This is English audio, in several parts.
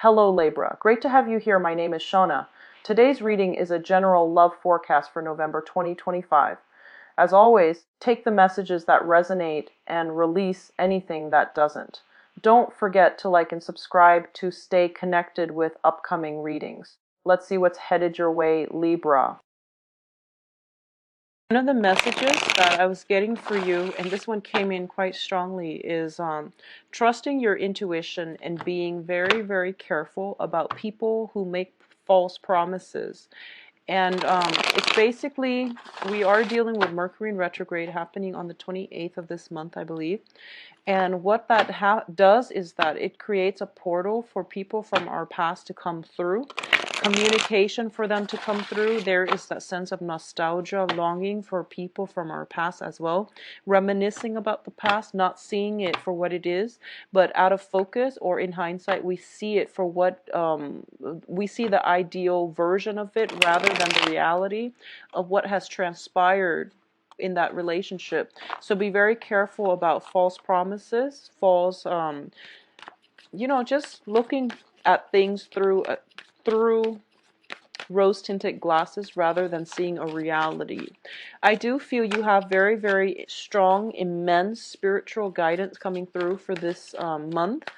Hello Libra, great to have you here. My name is Shona. Today's reading is a general love forecast for November 2025. As always, take the messages that resonate and release anything that doesn't. Don't forget to like and subscribe to stay connected with upcoming readings. Let's see what's headed your way, Libra. One of the messages that I was getting for you, and this one came in quite strongly, is trusting your intuition and being very, very careful about people who make false promises. And it's basically, we are dealing with Mercury in retrograde happening on the 28th of this month, I believe. And what that does is that it creates a portal for people from our past to come through, communication for them to come through. There is that sense of nostalgia, longing for people from our past as well, reminiscing about the past, not seeing it for what it is, but out of focus, or in hindsight, we see it for what, we see the ideal version of it rather than the reality of what has transpired in that relationship. So be very careful about false promises, false, just looking at things through rose-tinted glasses rather than seeing a reality. I do feel you have very, very strong, immense spiritual guidance coming through for this month.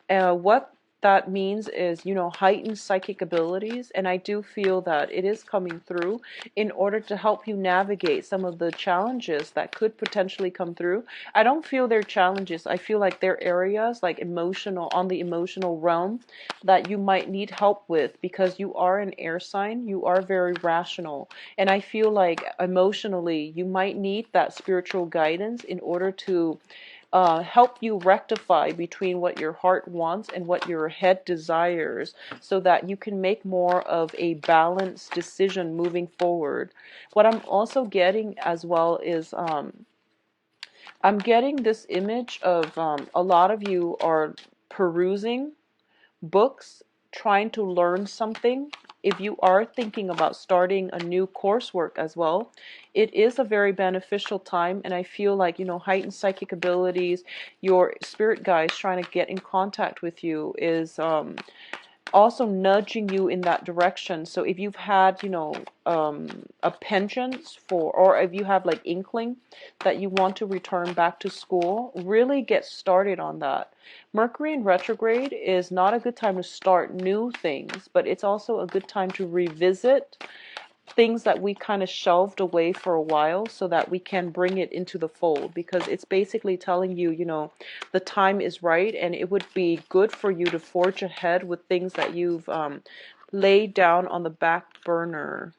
What that means is, heightened psychic abilities, and I do feel that it is coming through in order to help you navigate some of the challenges that could potentially come through. I don't feel they're challenges. I feel like they're areas like on the emotional realm that you might need help with, because you are an air sign. You are very rational, and I feel like emotionally you might need that spiritual guidance in order to help you rectify between what your heart wants and what your head desires, so that you can make more of a balanced decision moving forward. What I'm also getting as well is I'm getting this image of a lot of you are perusing books, trying to learn something. If you are thinking about starting a new coursework as well, it is a very beneficial time. And I feel like, heightened psychic abilities, your spirit guides trying to get in contact with you is also nudging you in that direction. So if you've had, a penchant for, or if you have like inkling that you want to return back to school, really get started on that. Mercury in retrograde is not a good time to start new things, but it's also a good time to revisit things that we kind of shelved away for a while, so that we can bring it into the fold, because it's basically telling you, the time is right, and it would be good for you to forge ahead with things that you've laid down on the back burner.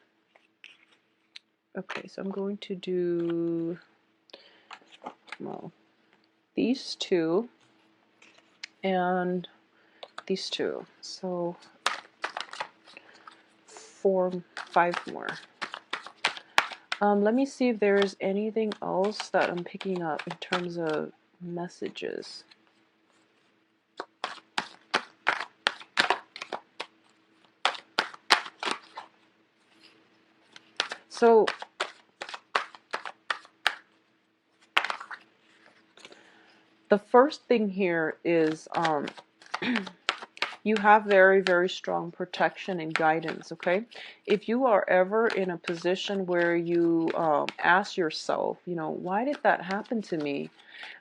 Okay, so I'm going to do, well, these two and these two. So 5 more. Let me see if there's anything else that I'm picking up in terms of messages. So the first thing here is you have very, very strong protection and guidance, okay? If you are ever in a position where you ask yourself, why did that happen to me?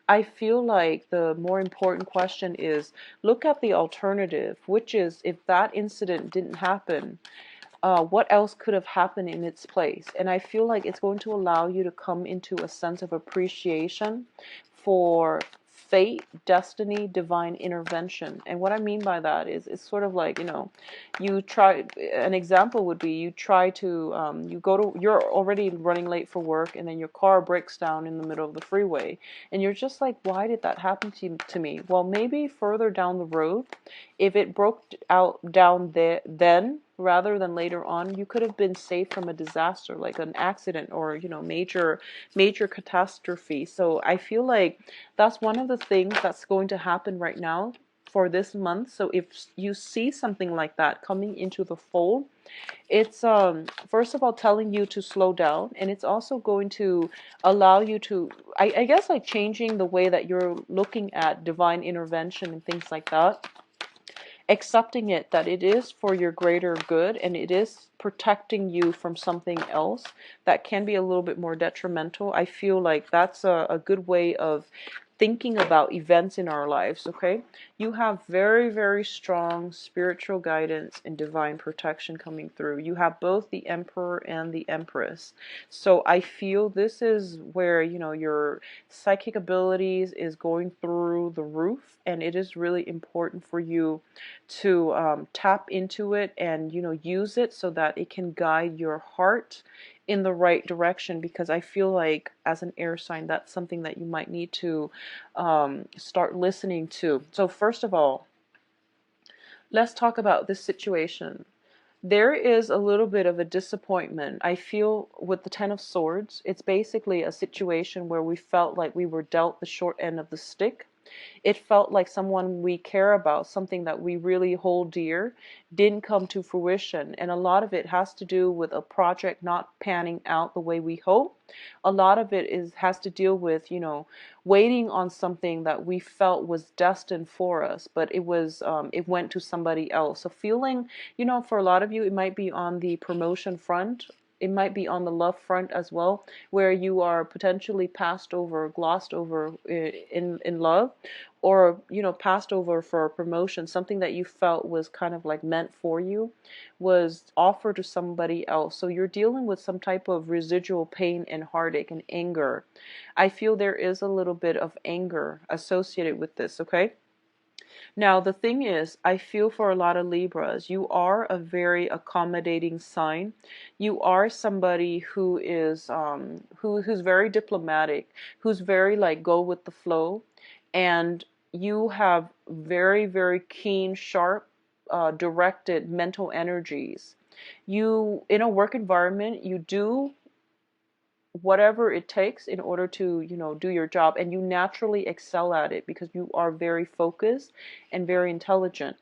I feel like the more important question is, look at the alternative, which is, if that incident didn't happen, what else could have happened in its place? And I feel like it's going to allow you to come into a sense of appreciation for fate, destiny, divine intervention. And what I mean by that is, it's sort of like, you try, an example would be, you try to, you're already running late for work, and then your car breaks down in the middle of the freeway. And you're just like, why did that happen to me? Well, maybe further down the road, if it broke out down there then, rather than later on, you could have been saved from a disaster, like an accident, or major catastrophe. So I feel like that's one of the things that's going to happen right now for this month. So if you see something like that coming into the fold, it's first of all telling you to slow down, and it's also going to allow you to, I guess, like changing the way that you're looking at divine intervention and things like that. accepting it that it is for your greater good and it is protecting you from something else that can be a little bit more detrimental. I feel like that's a good way of thinking about events in our lives, okay? You have very, very strong spiritual guidance and divine protection coming through. You have both the Emperor and the Empress. So I feel this is where, you know, your psychic abilities is going through the roof, and it is really important for you to tap into it and, you know, use it so that it can guide your heart in the right direction, because I feel like as an air sign, that's something that you might need to start listening to. So first of all, let's talk about this situation. There is a little bit of a disappointment. I feel with the Ten of Swords, it's basically a situation where we felt like we were dealt the short end of the stick. It felt like someone we care about, something that we really hold dear, didn't come to fruition. And a lot of it has to do with a project not panning out the way we hope. A lot of it has to deal with, you know, waiting on something that we felt was destined for us, but it went to somebody else. So feeling, you know, for a lot of you, it might be on the promotion front. It might be on the love front as well, where you are potentially passed over, glossed over in love, or, you know, passed over for a promotion. Something that you felt was kind of like meant for you was offered to somebody else. So you're dealing with some type of residual pain and heartache and anger. I feel there is a little bit of anger associated with this, okay? Now, the thing is, I feel for a lot of Libras, you are a very accommodating sign. You are somebody who is who's very diplomatic, who's very like go with the flow, and you have very, very keen, sharp, directed mental energies. You, in a work environment, you do whatever it takes in order to, you know, do your job, and you naturally excel at it because you are very focused and very intelligent.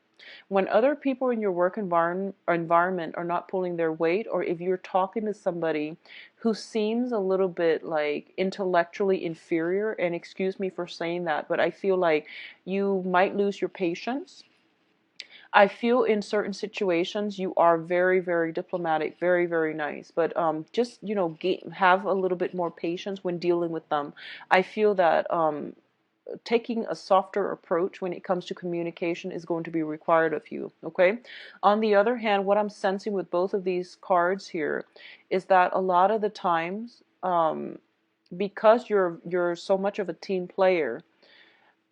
When other people in your work environment are not pulling their weight, or if you're talking to somebody who seems a little bit like intellectually inferior, and excuse me for saying that, but I feel like you might lose your patience. I feel in certain situations you are very, very diplomatic, very, very nice, but just, you know, have a little bit more patience when dealing with them. I feel that taking a softer approach when it comes to communication is going to be required of you, okay? On the other hand, what I'm sensing with both of these cards here is that a lot of the times, because you're so much of a team player,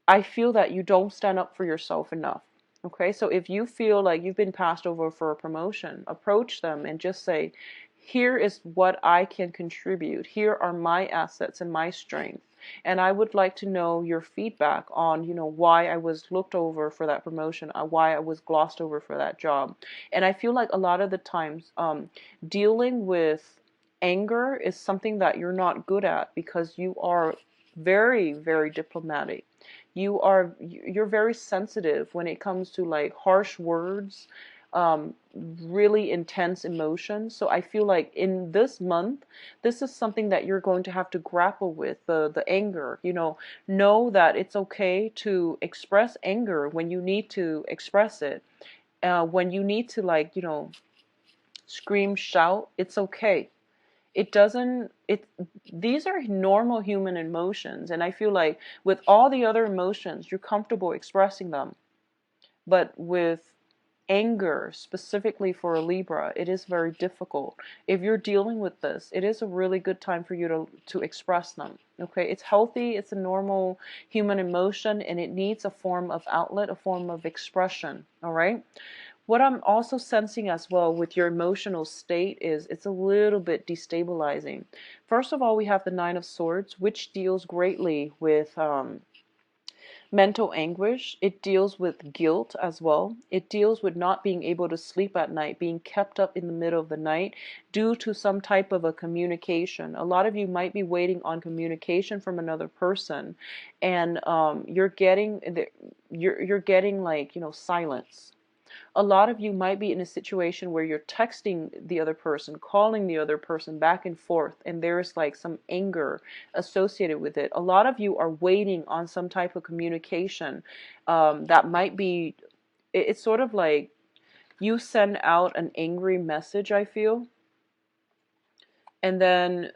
I feel that you don't stand up for yourself enough. Okay, so if you feel like you've been passed over for a promotion, approach them and just say, here is what I can contribute. Here are my assets and my strength. And I would like to know your feedback on, you know, why I was looked over for that promotion, why I was glossed over for that job. And I feel like a lot of the times, dealing with anger is something that you're not good at because you are very, very diplomatic. You're very sensitive when it comes to like harsh words, really intense emotions. So I feel like in this month, this is something that you're going to have to grapple with, the anger. You know that it's okay to express anger when you need to express it. When you need to, like, you know, scream, shout, it's okay. It doesn't it These are normal human emotions, and I feel like with all the other emotions you're comfortable expressing them, but with anger, specifically for a Libra, it is very difficult. If you're dealing with this, it is a really good time for you to express them. Okay, it's healthy, it's a normal human emotion, and it needs a form of outlet, a form of expression. All right. What I'm also sensing as well with your emotional state is it's a little bit destabilizing. First of all, we have the Nine of Swords, which deals greatly with mental anguish. It deals with guilt as well. It deals with not being able to sleep at night, being kept up in the middle of the night due to some type of a communication. A lot of you might be waiting on communication from another person, and you're getting like, you know, silence. A lot of you might be in a situation where you're texting the other person, calling the other person back and forth, and there's like some anger associated with it. A lot of you are waiting on some type of communication that might be it's sort of like you send out an angry message, I feel, and then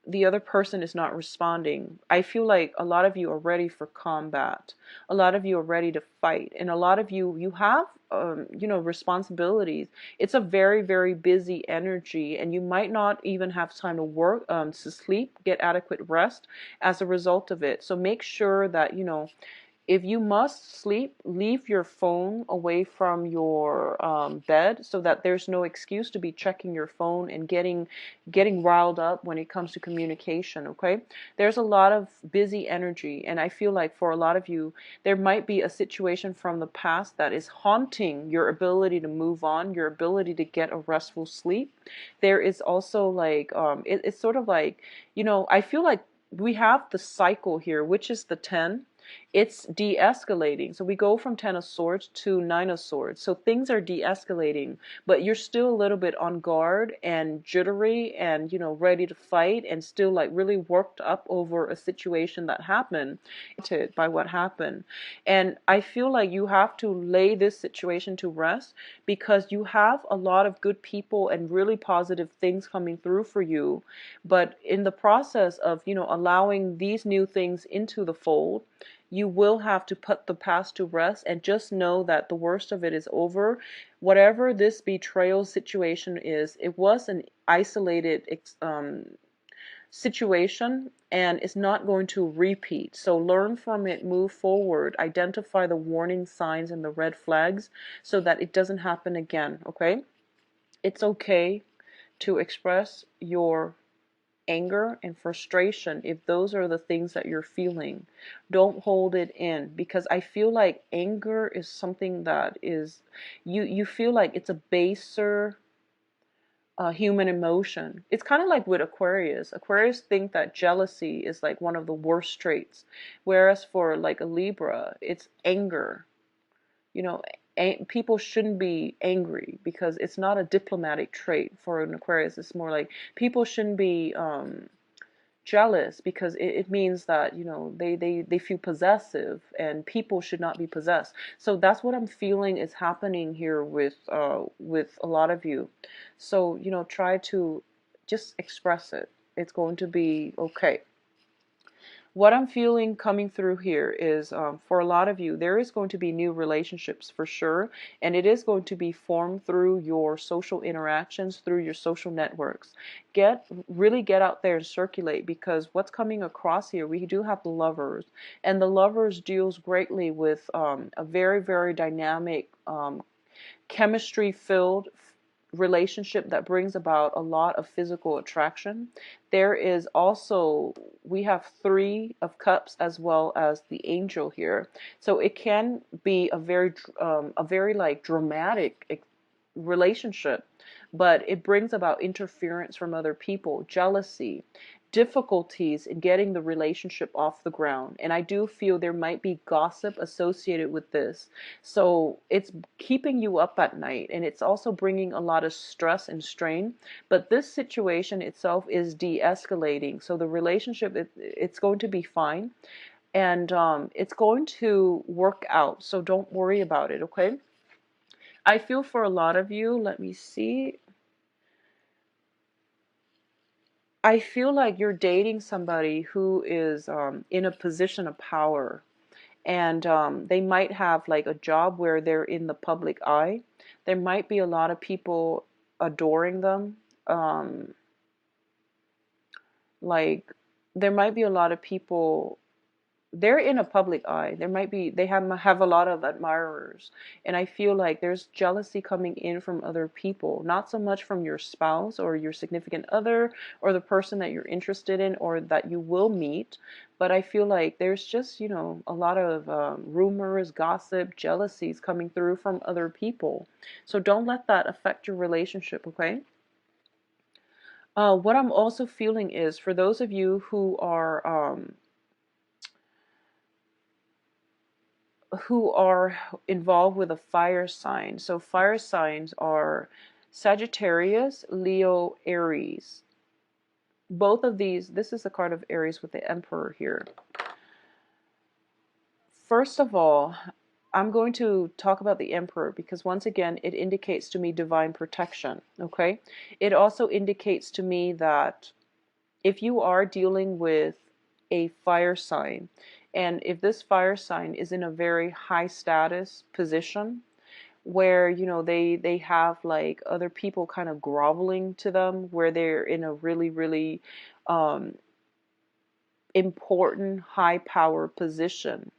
the other person is not responding. I feel like a lot of you are ready for combat. A lot of you are ready to fight. And a lot of you have, responsibilities. It's a very, very busy energy, and you might not even have time to work, to sleep, get adequate rest as a result of it. So make sure that, if you must sleep, leave your phone away from your bed so that there's no excuse to be checking your phone and getting riled up when it comes to communication, okay? There's a lot of busy energy, and I feel like for a lot of you, there might be a situation from the past that is haunting your ability to move on, your ability to get a restful sleep. There is also like, it's sort of like, I feel like we have the cycle here, which is the 10. It's de-escalating. So we go from 10 of swords to 9 of swords. So things are de-escalating, but you're still a little bit on guard and jittery and, ready to fight and still like really worked up over a situation that happened by what happened. And I feel like you have to lay this situation to rest because you have a lot of good people and really positive things coming through for you. But in the process of, allowing these new things into the fold, you will have to put the past to rest and just know that the worst of it is over. Whatever this betrayal situation is, it was an isolated situation and it's not going to repeat. So learn from it, move forward, identify the warning signs and the red flags so that it doesn't happen again, okay? It's okay to express your anger and frustration if those are the things that you're feeling. Don't hold it in, because I feel like anger is something that is, you feel like it's a baser human emotion. It's kind of like with Aquarius. Aquarius think that jealousy is like one of the worst traits, whereas for like a Libra, it's anger. You know, people shouldn't be angry because it's not a diplomatic trait. For an Aquarius, it's more like people shouldn't be jealous because it means that, they feel possessive, and people should not be possessed. So that's what I'm feeling is happening here with a lot of you. So, try to just express it. It's going to be okay. What I'm feeling coming through here is, for a lot of you, there is going to be new relationships for sure, and it is going to be formed through your social interactions, through your social networks. Really get out there and circulate, because what's coming across here, we do have the Lovers, and the Lovers deals greatly with a very, very dynamic, chemistry-filled relationship that brings about a lot of physical attraction. There is also, we have 3 of Cups as well as the Angel here. So it can be a very like dramatic relationship, but it brings about interference from other people, jealousy, difficulties in getting the relationship off the ground. And I do feel there might be gossip associated with this. So it's keeping you up at night, and it's also bringing a lot of stress and strain. But this situation itself is de-escalating. So the relationship, it's going to be fine. And it's going to work out. So don't worry about it, okay? I feel for a lot of you, let me see. I feel like you're dating somebody who is in a position of power, and they might have like a job where they're in the public eye. There might be a lot of people adoring them. Like there might be a lot of people, they're in a public eye. They have a lot of admirers, and I feel like there's jealousy coming in from other people, not so much from your spouse or your significant other or the person that you're interested in or that you will meet, but I feel like there's just, a lot of rumors, gossip, jealousies coming through from other people. So don't let that affect your relationship, okay? What I'm also feeling is, for those of you who are involved with a fire sign. So fire signs are Sagittarius, Leo, Aries. Both of these, this is the card of Aries with the Emperor here. First of all, I'm going to talk about the Emperor because once again, it indicates to me divine protection, okay? It also indicates to me that if you are dealing with a fire sign, and if this fire sign is in a very high status position, where they have like other people kind of groveling to them, where they're in a really um, important high power position,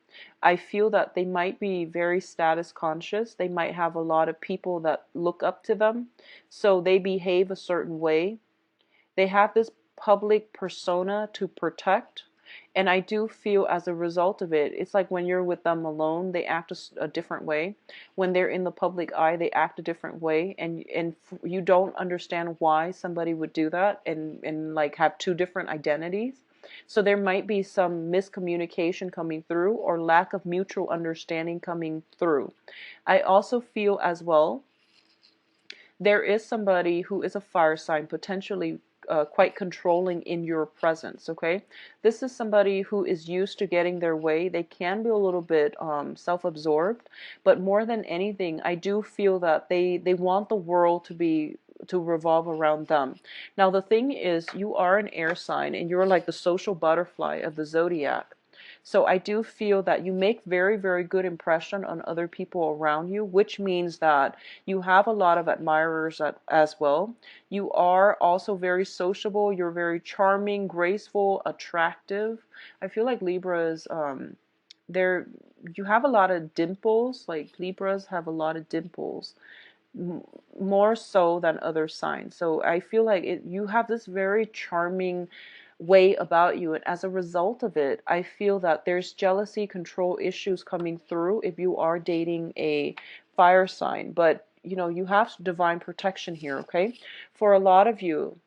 I feel that they might be very status conscious. They might have a lot of people that look up to them, so they behave a certain way. They have this public persona to protect. And I do feel as a result of it, it's like when you're with them alone, they act a different way. When they're in the public eye, they act a different way. And you don't understand why somebody would do that and like have two different identities. So there might be some miscommunication coming through or lack of mutual understanding coming through. I also feel as well there is somebody who is a fire sign, potentially quite controlling in your presence, okay? This is somebody who is used to getting their way. They can be a little bit self-absorbed, but more than anything, I do feel that they want the world to revolve around them. Now, the thing is, you are an air sign, and you're like the social butterfly of the zodiac. So I do feel that you make very good impression on other people around you, which means that you have a lot of admirers as well. You are also very sociable. You're very charming, graceful, attractive. I feel like Libras, they're, you have a lot of dimples. Like Libras have a lot of dimples, more so than other signs. So I feel like you have this very charming way about you, and as a result of it, I feel that there's jealousy, control issues coming through if you are dating a fire sign. But you have divine protection here, okay? For a lot of you,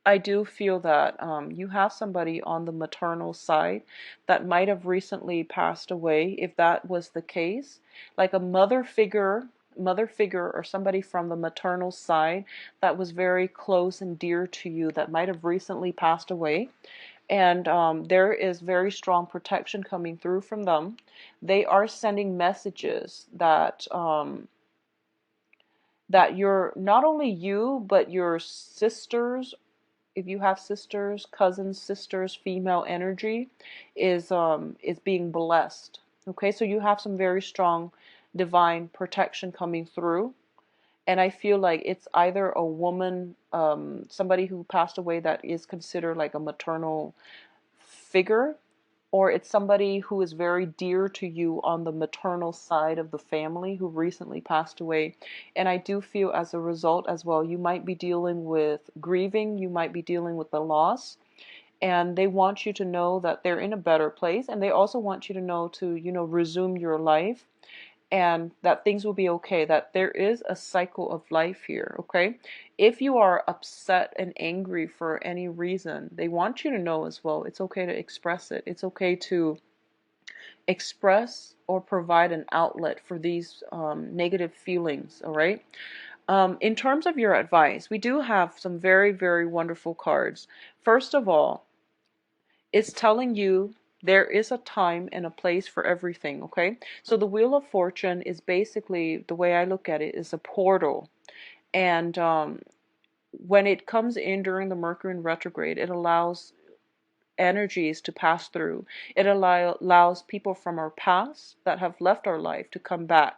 I do feel that you have somebody on the maternal side that might have recently passed away. If that was the case, like a mother figure or somebody from the maternal side that was very close and dear to you that might have recently passed away. And there is very strong protection coming through from them. They are sending messages that you're not only you, but your sisters, if you have sisters, cousins, sisters, female energy is being blessed. Okay, so you have some very strong divine protection coming through. And I feel like it's either a woman, somebody who passed away that is considered like a maternal figure, or it's somebody who is very dear to you on the maternal side of the family who recently passed away. And I do feel as a result as well, you might be dealing with grieving, you might be dealing with the loss, and they want you to know that they're in a better place, and they also want you to know to, resume your life and that things will be okay, that there is a cycle of life here, okay? If you are upset and angry for any reason, they want you to know as well, it's okay to express it. It's okay to express or provide an outlet for these negative feelings, all right? In terms of your advice, we do have some very wonderful cards. First of all, it's telling you there is a time and a place for everything, okay? So the Wheel of Fortune is basically, the way I look at it, is a portal. And when it comes in during the Mercury in retrograde, it allows energies to pass through. It allows people from our past that have left our life to come back.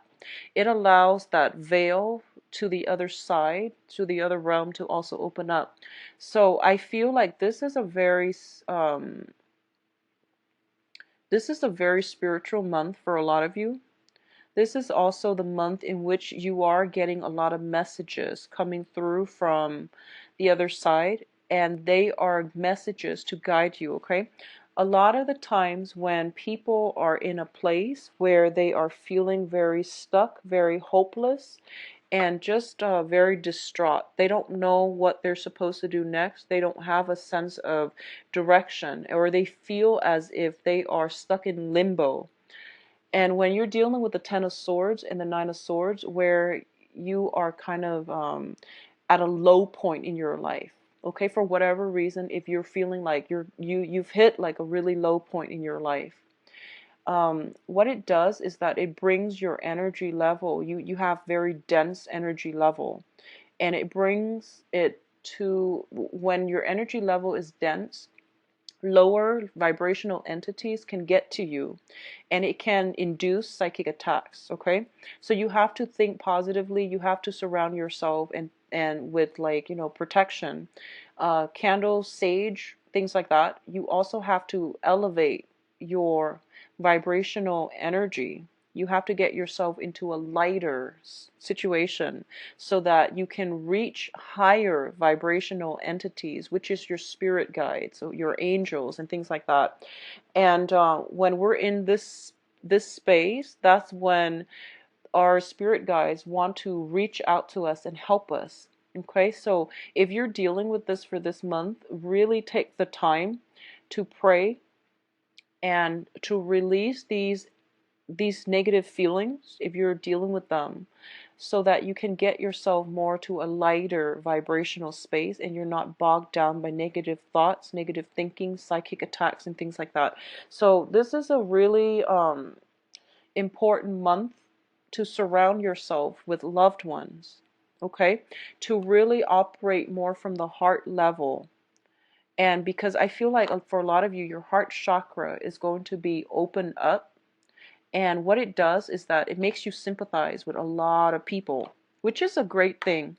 It allows that veil to the other side, to the other realm, to also open up. So I feel like this is a very spiritual month for a lot of you. This is also the month in which you are getting a lot of messages coming through from the other side, and they are messages to guide you, okay? A lot of the times when people are in a place where they are feeling very stuck, very hopeless, and just very distraught. They don't know what they're supposed to do next. They don't have a sense of direction, or they feel as if they are stuck in limbo. And when you're dealing with the Ten of Swords and the Nine of Swords, where you are kind of at a low point in your life, okay, for whatever reason, if you're feeling like you've hit like a really low point in your life, what it does is that it brings your energy level. You have very dense energy level, and it brings it to, when your energy level is dense, lower vibrational entities can get to you, and it can induce psychic attacks. Okay, so you have to think positively. You have to surround yourself and with, like, protection, candles, sage, things like that. You also have to elevate your vibrational energy. You have to get yourself into a lighter situation so that you can reach higher vibrational entities, which is your spirit guides, so your angels and things like that. And when we're in this space, that's when our spirit guides want to reach out to us and help us. Okay, so if you're dealing with this for this month, really take the time to pray and to release these negative feelings if you're dealing with them, so that you can get yourself more to a lighter vibrational space and you're not bogged down by negative thoughts, negative thinking, psychic attacks, and things like that. So this is a really important month to surround yourself with loved ones, okay? To really operate more from the heart level. And because I feel like for a lot of you, your heart chakra is going to be opened up. And what it does is that it makes you sympathize with a lot of people, which is a great thing.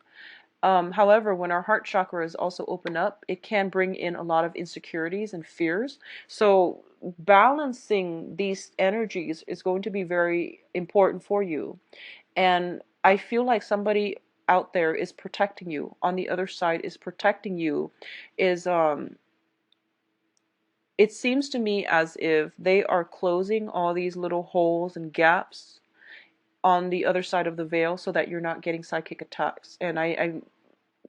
However, when our heart chakra is also open up, it can bring in a lot of insecurities and fears. So balancing these energies is going to be very important for you. And I feel like somebody out there is protecting you. On the other side is protecting you. Is It seems to me as if they are closing all these little holes and gaps on the other side of the veil so that you're not getting psychic attacks. And I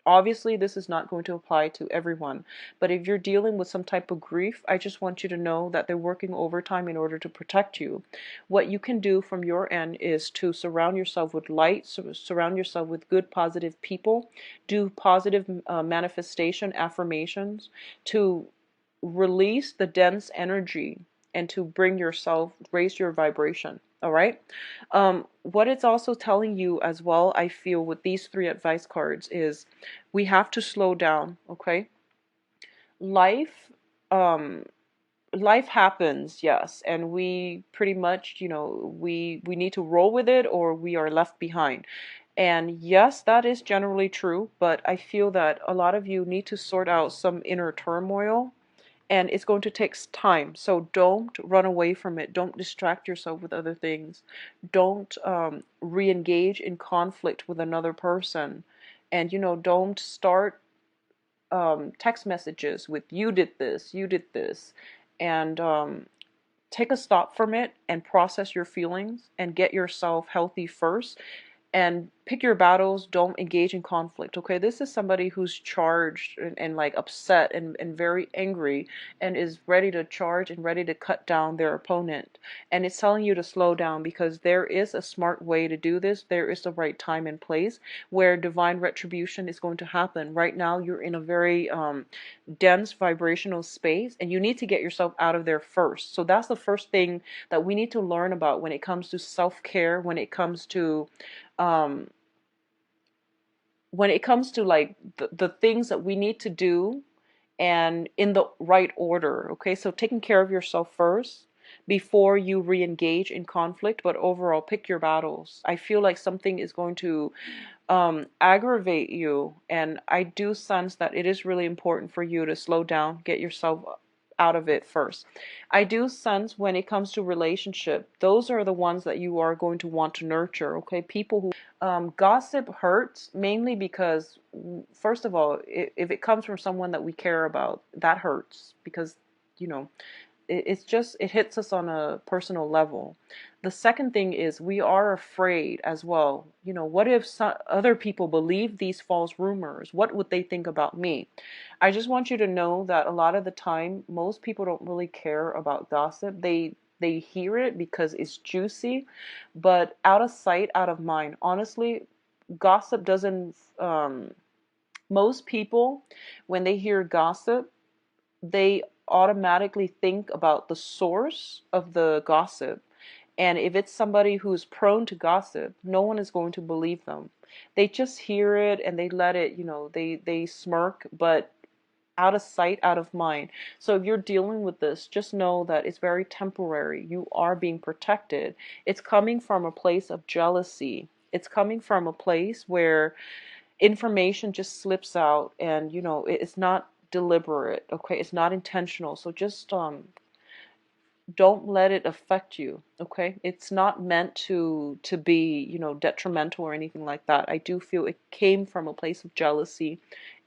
obviously, this is not going to apply to everyone, but if you're dealing with some type of grief, I just want you to know that they're working overtime in order to protect you. What you can do from your end is to surround yourself with light, surround yourself with good, positive people, do positive manifestation affirmations to release the dense energy and to bring yourself, raise your vibration. All right. What it's also telling you as well, I feel, with these three advice cards is we have to slow down. Okay. Life, um, life happens, yes, and we pretty much, we need to roll with it or we are left behind. And yes, that is generally true, but I feel that a lot of you need to sort out some inner turmoil, and it's going to take time. So don't run away from it. Don't distract yourself with other things. Don't re-engage in conflict with another person. And, don't start text messages with you did this. And take a stop from it and process your feelings and get yourself healthy first, and pick your battles. Don't engage in conflict. Okay, this is somebody who's charged and like upset and very angry and is ready to charge and ready to cut down their opponent, and it's telling you to slow down because there is a smart way to do this. There is the right time and place where divine retribution is going to happen. Right now you're in a very dense vibrational space and you need to get yourself out of there first. So that's the first thing that we need to learn about when it comes to self-care, um, when it comes to like the things that we need to do and in the right order. Okay, so taking care of yourself first before you re-engage in conflict, but overall pick your battles. I feel like something is going to aggravate you, and I do sense that it is really important for you to slow down, get yourself out of it first. I do sense when it comes to relationship, those are the ones that you are going to want to nurture. Okay, people who gossip hurts mainly because, first of all, if it comes from someone that we care about, that hurts because, you know, it's just, it hits us on a personal level. The second thing is we are afraid as well. What if other people believe these false rumors? What would they think about me? I just want you to know that a lot of the time, most people don't really care about gossip. They hear it because it's juicy, but out of sight, out of mind. Honestly, gossip doesn't, most people, when they hear gossip, they automatically think about the source of the gossip. And if it's somebody who's prone to gossip, no one is going to believe them. They just hear it and they let it, they smirk, but out of sight, out of mind. So if you're dealing with this, just know that it's very temporary. You are being protected. It's coming from a place of jealousy. It's coming from a place where information just slips out, and it's not deliberate. Okay, it's not intentional. So just don't let it affect you. Okay, it's not meant to be detrimental or anything like that. I do feel it came from a place of jealousy,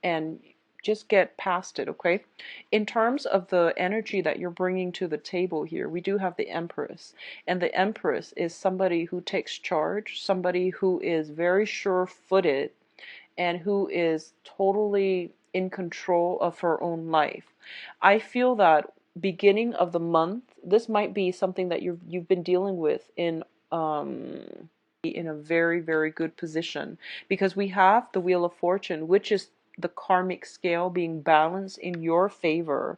and just get past it. Okay, in terms of the energy that you're bringing to the table here, we do have the Empress, and the Empress is somebody who takes charge, somebody who is very sure-footed, and who is totally in control of her own life. I feel that beginning of the month, this might be something that you've been dealing with in a very, very good position, because we have the Wheel of Fortune, which is the karmic scale being balanced in your favor.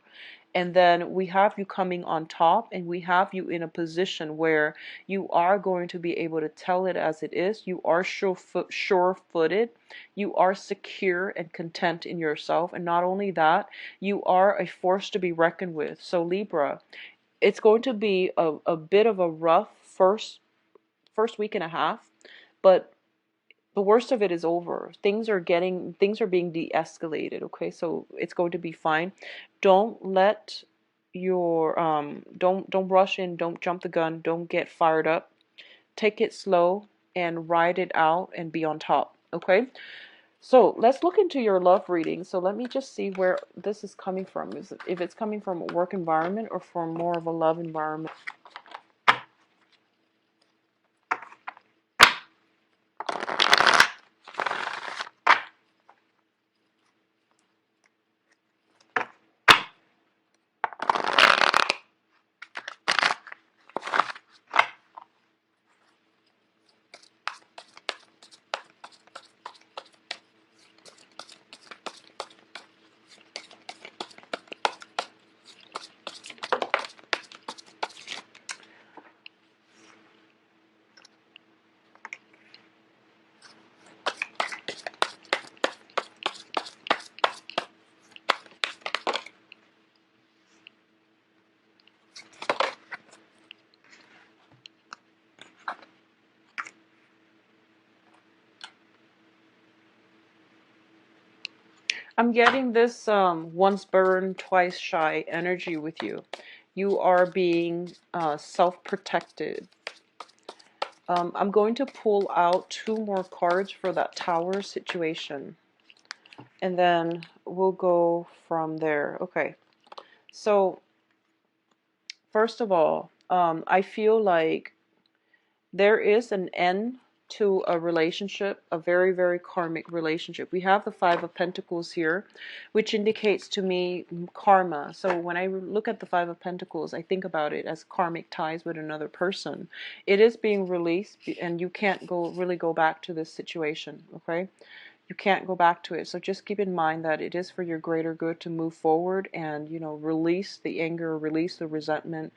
And then we have you coming on top, and we have you in a position where you are going to be able to tell it as it is. You are sure-footed. You are secure and content in yourself. And not only that, you are a force to be reckoned with. So Libra, it's going to be a bit of a rough first week and a half, but the worst of it is over. Things are being de-escalated. Okay, so it's going to be fine. Don't let your don't rush in, don't jump the gun, don't get fired up. Take it slow and ride it out and be on top. Okay, so let's look into your love reading. So let me just see where this is coming from. If it's coming from a work environment or from more of a love environment. I'm getting this once burned, twice shy energy with you. You are being self-protected. I'm going to pull out 2 more cards for that Tower situation, and then we'll go from there. Okay, so first of all, I feel like there is an end to a relationship, a very, very karmic relationship. We have the Five of Pentacles here, which indicates to me karma. So when I look at the Five of Pentacles, I think about it as karmic ties with another person. It is being released, and you can't really go back to this situation, okay? You can't go back to it. So just keep in mind that it is for your greater good to move forward and, release the anger, release the resentment,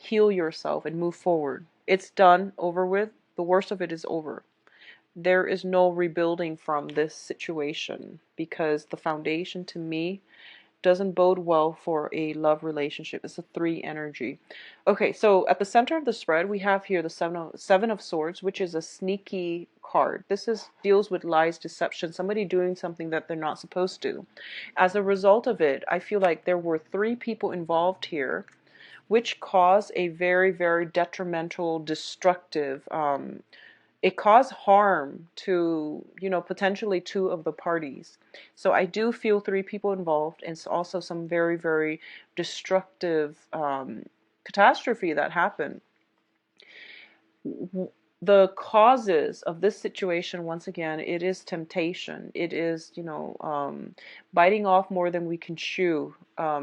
heal yourself and move forward. It's done, over with. The worst of it is over. There is no rebuilding from this situation, because the foundation to me doesn't bode well for a love relationship. It's a 3 energy. Okay, so at the center of the spread, we have here the Seven of Swords, which is a sneaky card. This deals with lies, deception, somebody doing something that they're not supposed to. As a result of it, I feel like there were 3 people involved here, which caused a very, very detrimental, destructive, it caused harm to, potentially 2 of the parties. So I do feel 3 people involved, and it's also some very, very destructive catastrophe that happened. The causes of this situation, once again, it is temptation. It is, biting off more than we can chew,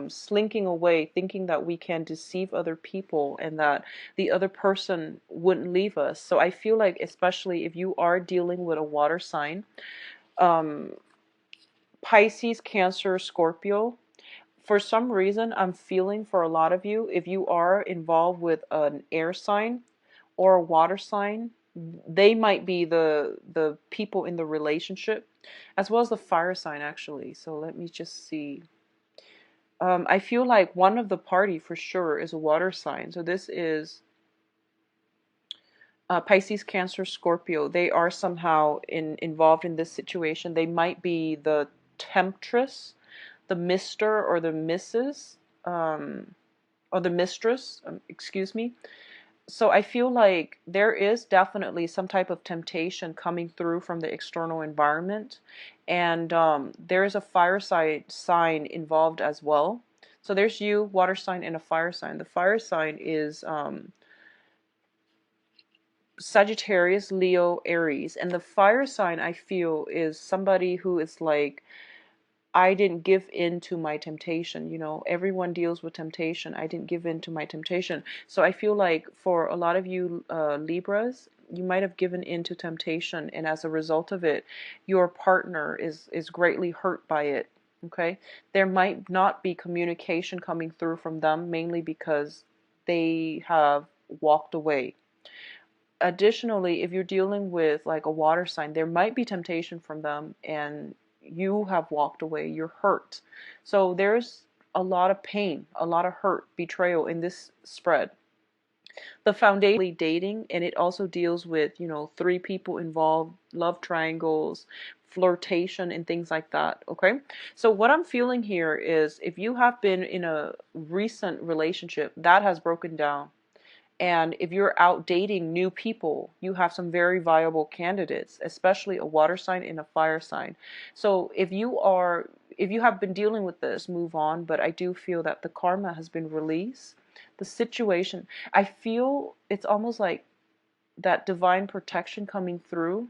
slinking away, thinking that we can deceive other people and that the other person wouldn't leave us. So I feel like, especially if you are dealing with a water sign, Pisces, Cancer, Scorpio, For some reason, I'm feeling for a lot of you, if you are involved with an air sign or a water sign, they might be the people in the relationship, as well as the fire sign actually. So let me just see. I feel like one of the party for sure is a water sign. So this is Pisces, Cancer, Scorpio. They are somehow involved in this situation. They might be the temptress, the Mr. or the Mrs. Or the mistress, excuse me. So I feel like there is definitely some type of temptation coming through from the external environment, and there is a fire sign involved as well. So there's you, water sign, and a fire sign. The fire sign is Sagittarius, Leo, Aries, and the fire sign I feel is somebody who is like, I didn't give in to my temptation. You know, everyone deals with temptation. I didn't give in to my temptation. So I feel like for a lot of you Libras, you might have given in to temptation, and as a result of it, your partner is greatly hurt by it. Okay, there might not be communication coming through from them, mainly because they have walked away. Additionally, if you're dealing with like a water sign, there might be temptation from them and you have walked away, you're hurt. So there's a lot of pain, a lot of hurt, betrayal in this spread. The foundation dating, and it also deals with, you know, three people involved, love triangles, flirtation, and things like that. Okay, so what I'm feeling here is if you have been in a recent relationship that has broken down, and if you're out dating new people, you have some very viable candidates, especially a water sign and a fire sign. So if you have been dealing with this, move on. But I do feel that the karma has been released. The situation, I feel it's almost like that divine protection coming through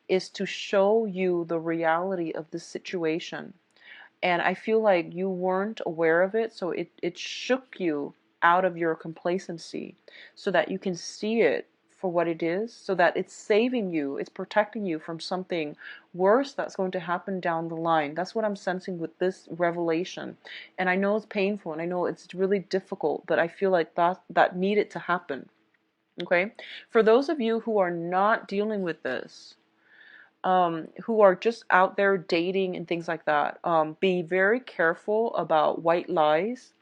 is to show you the reality of the situation. And I feel like you weren't aware of it, so it shook you out of your complacency so that you can see it for what it is, so that it's saving you, it's protecting you from something worse that's going to happen down the line. That's what I'm sensing with this revelation. And I know it's painful and I know it's really difficult, but I feel like that needed to happen. Okay? For those of you who are not dealing with this, who are just out there dating and things like that, be very careful about white lies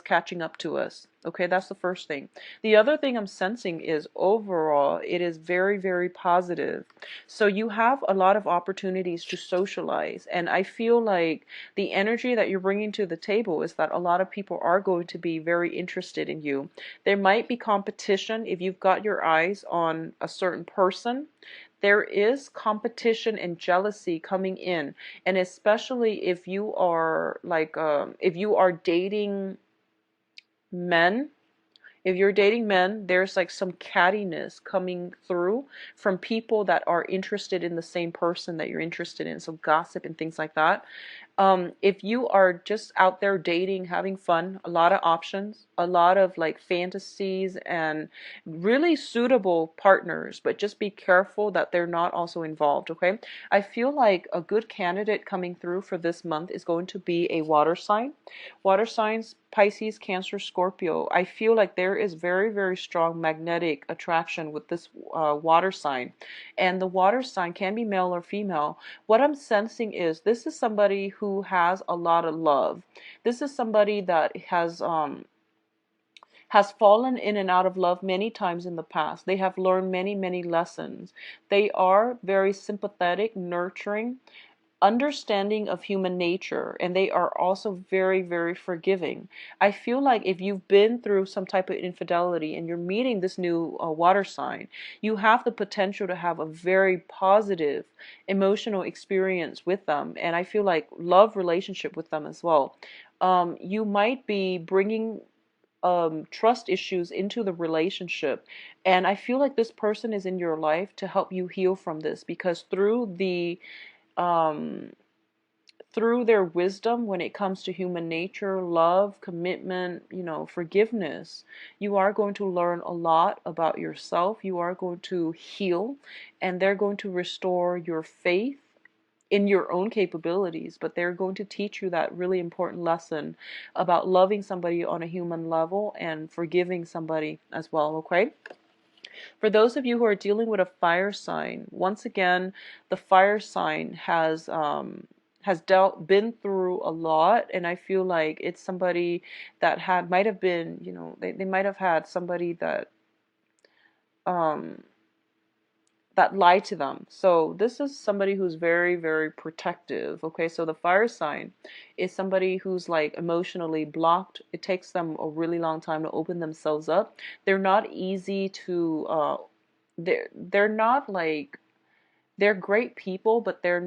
catching up to us. Okay, that's the first thing. The other thing I'm sensing is overall, it is very, very positive. So you have a lot of opportunities to socialize. And I feel like the energy that you're bringing to the table is that a lot of people are going to be very interested in you. There might be competition if you've got your eyes on a certain person. There is competition and jealousy coming in, and especially if you are like if you are dating men, if you're dating men, there's like some cattiness coming through from people that are interested in the same person that you're interested in, so gossip and things like that. If you are just out there dating, having fun, a lot of options, a lot of like fantasies and really suitable partners, but just be careful that they're not also involved, okay? I feel like a good candidate coming through for this month is going to be a water sign. Water signs, Pisces, Cancer, Scorpio. I feel like there is very, very strong magnetic attraction with this water sign. And the water sign can be male or female. What I'm sensing is this is somebody who has a lot of love. This is somebody that has fallen in and out of love many times in the past. They have learned many, many lessons. They are very sympathetic, nurturing, understanding of human nature, and they are also very, very forgiving. I feel like if you've been through some type of infidelity and you're meeting this new water sign, you have the potential to have a very positive emotional experience with them, and I feel like love relationship with them as well. You might be bringing trust issues into the relationship, and I feel like this person is in your life to help you heal from this, because um, through their wisdom when it comes to human nature, love, commitment, you know, forgiveness, you are going to learn a lot about yourself. You are going to heal, and they're going to restore your faith in your own capabilities, but they're going to teach you that really important lesson about loving somebody on a human level and forgiving somebody as well, okay? For those of you who are dealing with a fire sign, once again, the fire sign has been through a lot, and I feel like it's somebody that might have been, you know, they might have had somebody um that lie to them. So this is somebody who's very, very protective. Okay, so the fire sign is somebody who's like emotionally blocked. It takes them a really long time to open themselves up. They're not easy to they're not like, they're great people, but they're